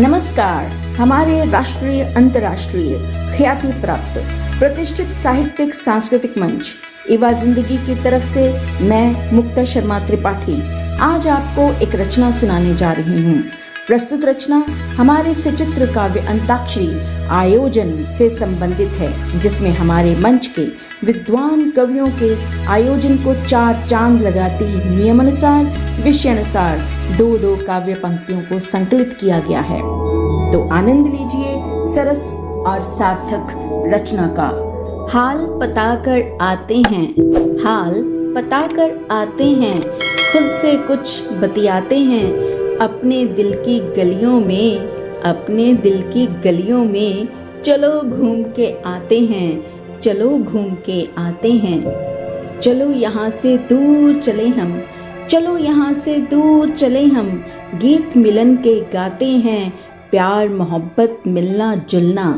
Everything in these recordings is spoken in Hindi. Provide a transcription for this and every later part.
नमस्कार। हमारे राष्ट्रीय अंतर्राष्ट्रीय ख्याति प्राप्त प्रतिष्ठित साहित्यिक सांस्कृतिक मंच इवा जिंदगी की तरफ से मैं मुक्ता शर्मा त्रिपाठी आज आपको एक रचना सुनाने जा रही हूँ। प्रस्तुत रचना हमारे सचित्र काव्य अंताक्षरी आयोजन से संबंधित है, जिसमें हमारे मंच के विद्वान कवियों के आयोजन को 4 चांद लगाती नियमानुसार विषयानुसार 2-2 काव्य पंक्तियों को संकलित किया गया है। तो आनंद लीजिए सरस और सार्थक रचना का। हाल पताकर आते हैं, हाल पताकर आते हैं, खुद से कुछ बतियाते हैं, अपने दिल की गलियों में, अपने दिल की गलियों में, चलो घूम के आते हैं, चलो घूम के आते हैं। चलो यहाँ से दूर चले हम, चलो यहाँ से दूर चले हम, गीत मिलन के गाते हैं, प्यार मोहब्बत मिलना जुलना,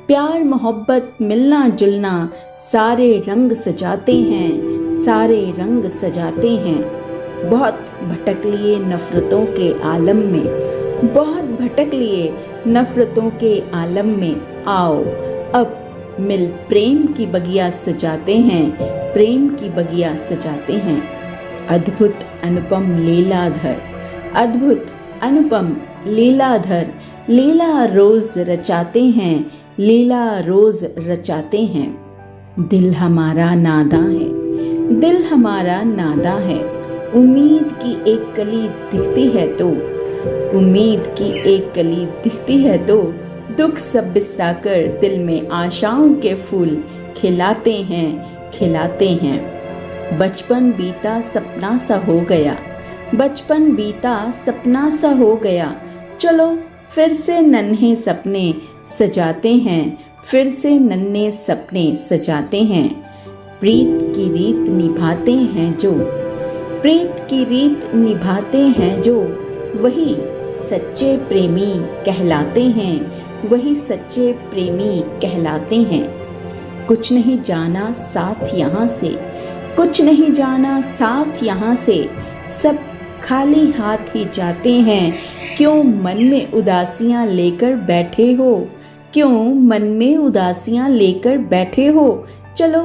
प्यार मोहब्बत मिलना जुलना, सारे रंग सजाते हैं, सारे रंग सजाते हैं। बहुत भटक लिए नफरतों के आलम में, बहुत भटक लिए नफरतों के आलम में, आओ अब मिल प्रेम की बगिया सजाते हैं, प्रेम की बगिया सजाते हैं। अद्भुत अनुपम लीलाधर, अद्भुत अनुपम लीलाधर, लीला रोज रचाते हैं, लीला रोज रचाते हैं। दिल हमारा नादा है, दिल हमारा नादा है, उम्मीद की एक कली दिखती है तो, उम्मीद की एक कली दिखती है तो, दुख सब बिसराकर दिल में आशाओं के फूल खिलाते हैं, खिलाते हैं। बचपन बीता सपना सा हो गया, बचपन बीता सपना सा हो गया, चलो फिर से नन्हे सपने सजाते हैं, फिर से नन्हे सपने सजाते हैं। प्रीत की रीत निभाते हैं जो, प्रीत की रीत निभाते हैं जो, वही सच्चे प्रेमी कहलाते हैं, वही सच्चे प्रेमी कहलाते हैं। कुछ नहीं जाना साथ यहाँ से, कुछ नहीं जाना साथ यहाँ से, सब खाली हाथ ही जाते हैं। क्यों मन में उदासियाँ लेकर बैठे हो, क्यों मन में उदासियाँ लेकर बैठे हो, चलो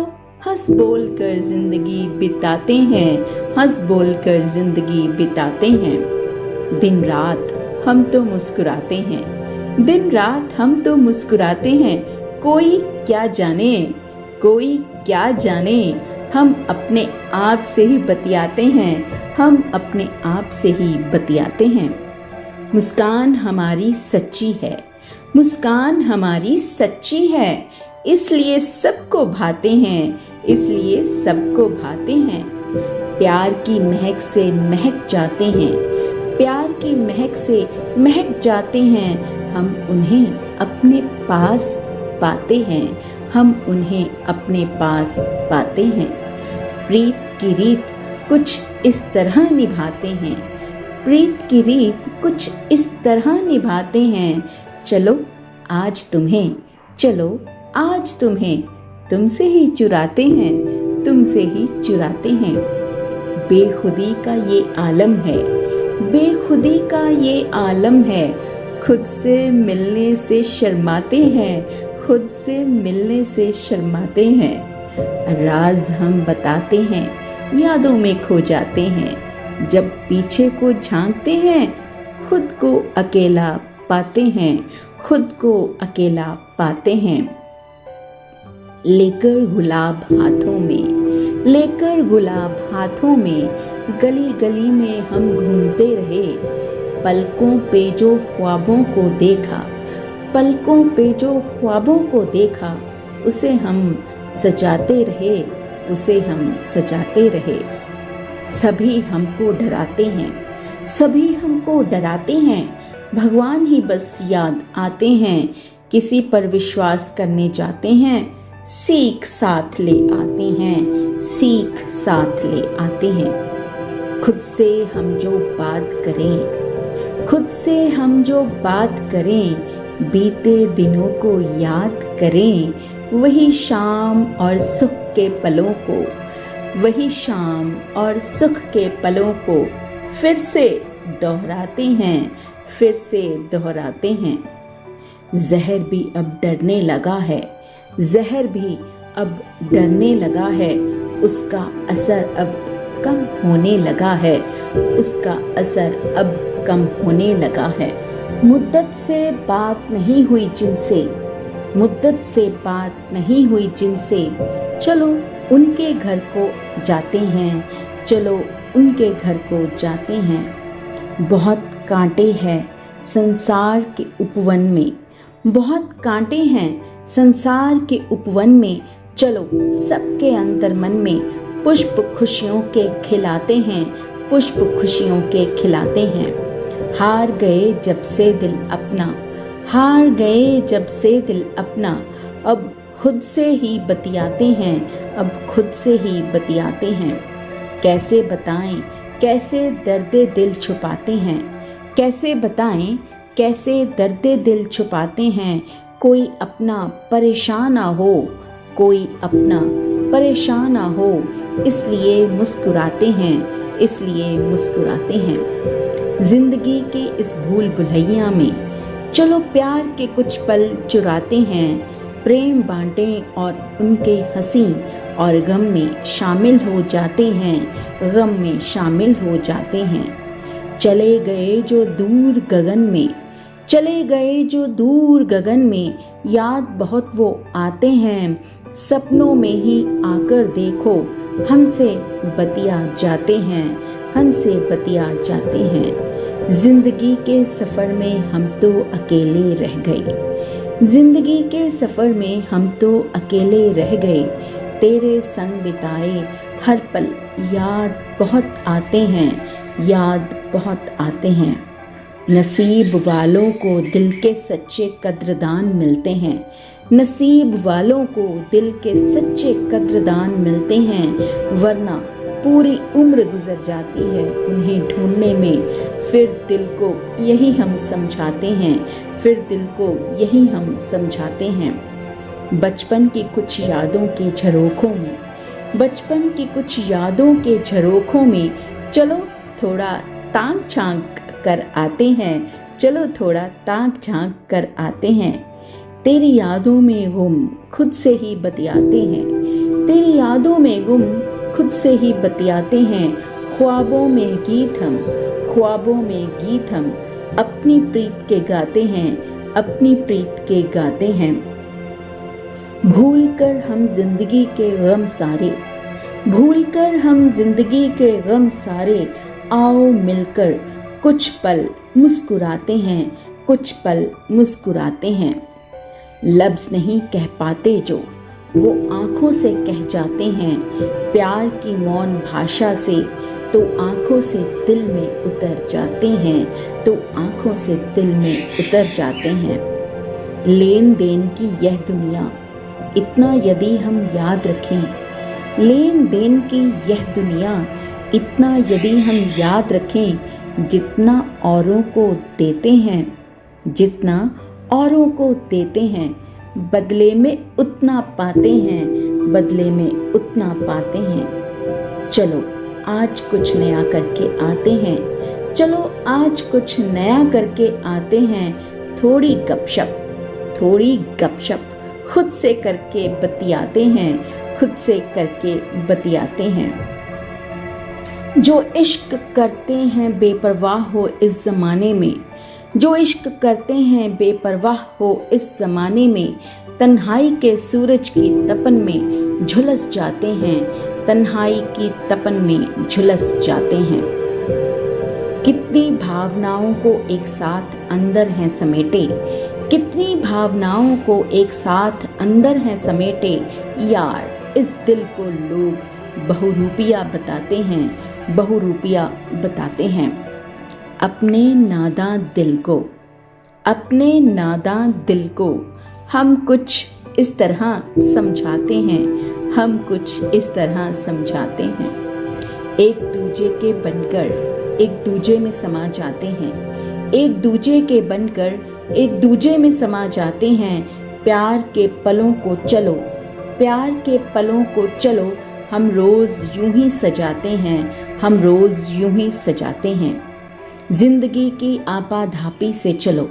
हंस बोल कर जिंदगी बिताते हैं, हंस बोल कर जिंदगी बिताते हैं। दिन रात हम तो मुस्कुराते हैं, दिन रात हम तो मुस्कुराते हैं, कोई क्या जाने, कोई क्या जाने, हम अपने आप से ही बतियाते हैं, हम अपने आप से ही बतियाते हैं। मुस्कान हमारी सच्ची है, मुस्कान हमारी सच्ची है, इसलिए सबको भाते हैं, इसलिए सबको भाते हैं। प्यार की महक से महक जाते हैं, प्यार की महक से महक जाते हैं, हम उन्हें अपने पास पाते हैं, हम उन्हें अपने पास पाते हैं। प्रीत की रीत कुछ इस तरह निभाते हैं, प्रीत की रीत कुछ इस तरह निभाते हैं, चलो आज तुम्हें, चलो आज तुम्हें, तुमसे ही चुराते हैं, तुमसे ही चुराते हैं। बेखुदी का ये आलम है, बेखुदी का ये आलम है, खुद से मिलने से शर्माते हैं, खुद से मिलने से शर्माते हैं। राज हम बताते हैं, यादों में खो जाते हैं, जब पीछे को झांकते हैं, खुद को अकेला पाते हैं, खुद को अकेला पाते हैं। लेकर गुलाब हाथों में, लेकर गुलाब हाथों में, गली गली में हम घूमते रहे, पलकों पे जो ख्वाबों को देखा, पलकों पे जो ख्वाबों को देखा, उसे हम सजाते रहे, उसे हम सजाते रहे। सभी हमको डराते हैं, सभी हमको डराते हैं, भगवान ही बस याद आते हैं, किसी पर विश्वास करने जाते हैं, सीख साथ ले आते हैं, सीख साथ ले आते हैं। खुद से हम जो बात करें, खुद से हम जो बात करें, बीते दिनों को याद करें, वही शाम और सुख के पलों को, वही शाम और सुख के पलों को फिर से दोहराते हैं, फिर से दोहराते हैं। जहर भी अब डरने लगा है, जहर भी अब डरने लगा है, उसका असर अब कम होने लगा है, उसका असर अब कम होने लगा है। मुद्दत से बात नहीं हुई जिनसे, मुद्दत से बात नहीं हुई जिनसे, चलो उनके घर को जाते हैं, चलो उनके घर को जाते हैं। बहुत कांटे हैं संसार के उपवन में, बहुत कांटे हैं संसार के उपवन में, चलो सबके अंतर मन में पुष्प खुशियों के खिलाते हैं, पुष्प खुशियों के खिलाते हैं। हार गए जब से दिल अपना, हार गए जब से दिल अपना, अब खुद से ही बतियाते हैं, अब खुद से ही बतियाते हैं। कैसे बताएं कैसे दर्दे दिल छुपाते हैं, कैसे बताएं कैसे दर्दे दिल छुपाते हैं। कोई अपना परेशान ना हो, कोई अपना परेशान ना हो, इसलिए मुस्कुराते हैं, इसलिए मुस्कुराते हैं। जिंदगी के इस भूल भुलैया में चलो प्यार के कुछ पल चुराते हैं, प्रेम बांटें और उनके हंसी और गम में शामिल हो जाते हैं, गम में शामिल हो जाते हैं। चले गए जो दूर गगन में, चले गए जो दूर गगन में, याद बहुत वो आते हैं, सपनों में ही आकर देखो हमसे बतिया जाते हैं, हमसे बतिया जाते हैं। जिंदगी के सफ़र में हम तो अकेले रह गए, जिंदगी के सफ़र में हम तो अकेले रह गए। तेरे संग बिताए हर पल याद बहुत आते हैं, याद बहुत आते हैं। नसीब वालों को दिल के सच्चे कद्रदान मिलते हैं, नसीब वालों को दिल के सच्चे कद्रदान मिलते हैं, वरना पूरी उम्र गुजर जाती है उन्हें ढूंढने में। फिर दिल को यही हम समझाते हैं, फिर दिल को यही हम समझाते हैं। बचपन की कुछ यादों के झरोखों में, बचपन की कुछ यादों के झरोखों में, चलो थोड़ा ताक झांक कर आते हैं, चलो थोड़ा ताक झांक कर आते हैं। तेरी यादों में गुम खुद से ही बतियाते हैं, तेरी यादों में गुम खुद से ही बतियाते हैं। ख्वाबों में गीत हम, ख्वाबों में गीत हम अपनी प्रीत के गाते हैं, अपनी प्रीत के गाते हैं। भूल कर हम जिंदगी के गम सारे, भूल कर हम जिंदगी के गम सारे, आओ मिलकर कुछ पल मुस्कुराते हैं, कुछ पल मुस्कुराते हैं। लफ्ज़ नहीं कह पाते जो वो आँखों से कह जाते हैं, प्यार की मौन भाषा से तो आँखों से दिल में उतर जाते हैं, तो आँखों से दिल में उतर जाते हैं। लेन देन की यह दुनिया इतना यदि हम याद रखें, लेन देन की यह दुनिया इतना यदि हम याद रखें, जितना औरों को देते हैं, जितना औरों को देते हैं, बदले में उतना पाते हैं, बदले में उतना पाते हैं। चलो आज कुछ नया करके आते हैं, चलो आज कुछ नया करके आते हैं। थोड़ी गपशप, थोड़ी गपशप खुद से करके बतियाते हैं, खुद से करके बतियाते हैं। जो इश्क करते हैं बेपरवाह हो इस ज़माने में, जो इश्क करते हैं बेपरवाह हो इस ज़माने में, तन्हाई के सूरज की तपन में झुलस जाते हैं, तन्हाई की तपन में झुलस जाते हैं। कितनी भावनाओं को एक साथ अंदर हैं समेटे, कितनी भावनाओं को एक साथ अंदर हैं समेटे। यार इस दिल को लोग बहुरूपिया बताते हैं, बहुरूपिया बताते हैं। अपने नादां दिल को, अपने नादां दिल को हम कुछ इस तरह समझाते हैं, हम कुछ इस तरह समझाते हैं। एक दूजे के बनकर एक दूजे में समा जाते हैं, एक दूजे के बनकर एक दूजे में समा जाते हैं। प्यार के पलों को चलो, प्यार के पलों को चलो हम रोज़ यूं ही सजाते हैं, हम रोज़ यूं ही सजाते हैं। जिंदगी की आपाधापी से चलो,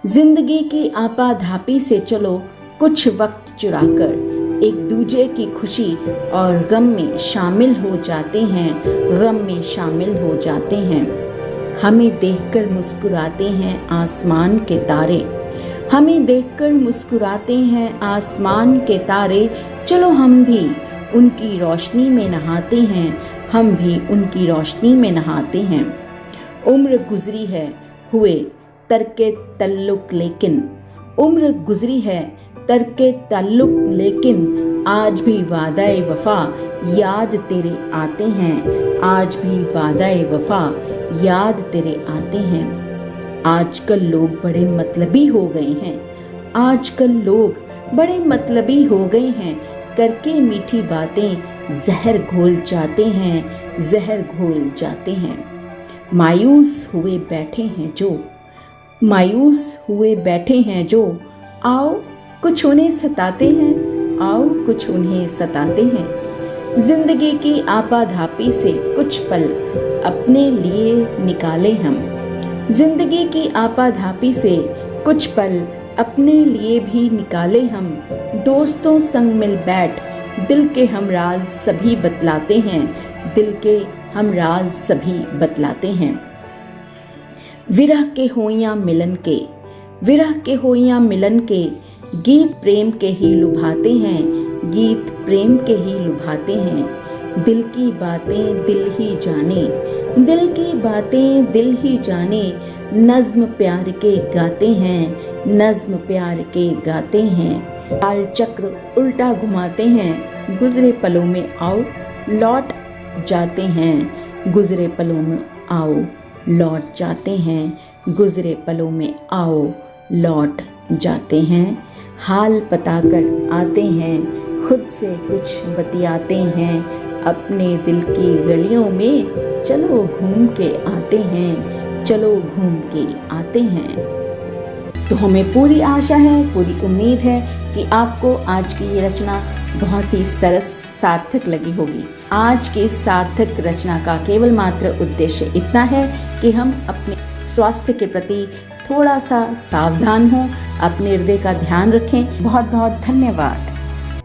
जिंदगी की आपाधापी से चलो, कुछ वक्त चुराकर एक दूजे की खुशी और गम में शामिल हो जाते हैं, गम में शामिल हो जाते हैं। हमें देखकर मुस्कुराते हैं आसमान के तारे, हमें देखकर मुस्कुराते हैं आसमान के तारे। चलो हम भी उनकी रोशनी में नहाते हैं, हम भी उनकी रोशनी में नहाते हैं। उम्र गुजरी है हुए तरके तल्लुक लेकिन, उम्र गुजरी है तरके ताल्लुक लेकिन, आज भी वादाए वफा याद तेरे आते हैं, आज भी वादाए वफा याद तेरे आते हैं। आजकल लोग बड़े मतलबी हो गए हैं, आजकल लोग बड़े मतलबी हो गए हैं, करके मीठी बातें जहर घोल जाते हैं, जहर घोल जाते हैं। मायूस हुए बैठे हैं जो, मायूस हुए बैठे हैं जो, आओ कुछ उन्हें सताते हैं, आओ कुछ उन्हें सताते हैं। जिंदगी की आपाधापी से कुछ पल अपने लिए निकाले हम, जिंदगी की आपाधापी से कुछ पल अपने लिए भी निकाले हम। दोस्तों संग मिल बैठ दिल के हम राज सभी बतलाते हैं, दिल के हम राज सभी बतलाते हैं। विरह के हो या मिलन के, विरह के हो या मिलन के, गीत प्रेम के ही लुभाते हैं, गीत प्रेम के ही लुभाते हैं। दिल की बातें दिल ही जाने, दिल की बातें दिल ही जाने, नज्म प्यार के गाते हैं, नज्म प्यार के गाते हैं। काल चक्र उल्टा घुमाते हैं, गुजरे पलों में आओ लौट जाते हैं, गुजरे पलों में आओ लौट जाते हैं, गुजरे पलों में आओ लौट जाते हैं। हाल पता कर आते हैं, खुद से कुछ बतियाते हैं, अपने दिल की गलियों में चलो घूम के आते हैं, चलो घूम के आते हैं। तो हमें पूरी आशा है, पूरी उम्मीद है कि आपको आज की ये रचना बहुत ही सरस सार्थक लगी होगी। आज की सार्थक रचना का केवल मात्र उद्देश्य इतना है कि हम अपने स्वास्थ्य के प्रति थोड़ा सा सावधान हों, अपने हृदय का ध्यान रखें। बहुत बहुत धन्यवाद।